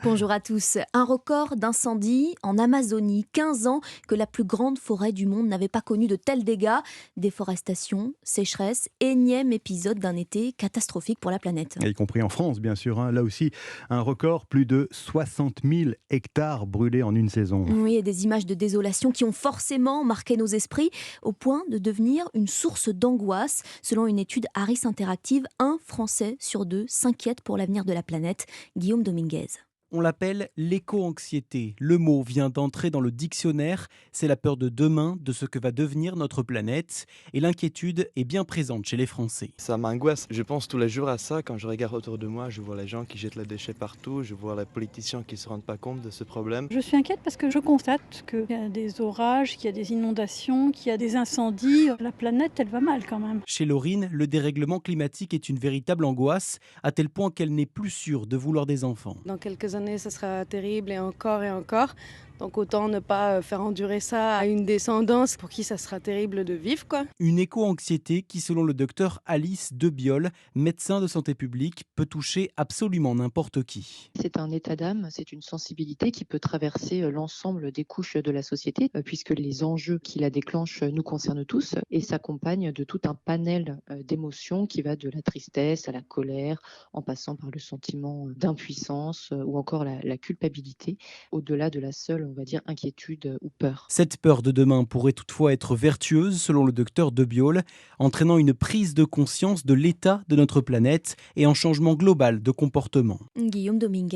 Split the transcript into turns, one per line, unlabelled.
Bonjour à tous. Un record d'incendie en Amazonie. 15 ans que la plus grande forêt du monde n'avait pas connu de tels dégâts. Déforestation, sécheresse, énième épisode d'un été catastrophique pour la planète.
Y compris en France, bien sûr. Là aussi, un record, plus de 60 000 hectares brûlés en une saison.
Oui, et des images de désolation qui ont forcément marqué nos esprits au point de devenir une source d'angoisse. Selon une étude Harris Interactive, un Français sur deux s'inquiète pour l'avenir de la planète. Guillaume Dominguez.
On l'appelle l'éco-anxiété. Le mot vient d'entrer dans le dictionnaire. C'est la peur de demain, de ce que va devenir notre planète. Et l'inquiétude est bien présente chez les Français.
Ça m'angoisse. Je pense tous les jours à ça. Quand je regarde autour de moi, je vois les gens qui jettent les déchets partout. Je vois les politiciens qui ne se rendent pas compte de ce problème.
Je suis inquiète parce que je constate qu'il y a des orages, qu'il y a des inondations, qu'il y a des incendies. La planète, elle va mal quand même.
Chez Laurine, le dérèglement climatique est une véritable angoisse, à tel point qu'elle n'est plus sûre de vouloir des enfants.
Dans quelques années, ça sera terrible et encore et encore. Donc autant ne pas faire endurer ça à une descendance pour qui ça sera terrible de vivre, quoi.
Une éco-anxiété qui, selon le docteur Alice Debiol, médecin de santé publique, peut toucher absolument n'importe qui.
C'est un état d'âme, c'est une sensibilité qui peut traverser l'ensemble des couches de la société, puisque les enjeux qui la déclenchent nous concernent tous et s'accompagnent de tout un panel d'émotions qui va de la tristesse à la colère, en passant par le sentiment d'impuissance ou encore la culpabilité, au-delà de la seule, on va dire, inquiétude ou peur.
Cette peur de demain pourrait toutefois être vertueuse, selon le docteur Debiol, entraînant une prise de conscience de l'état de notre planète et un changement global de comportement.
Guillaume Dominguez.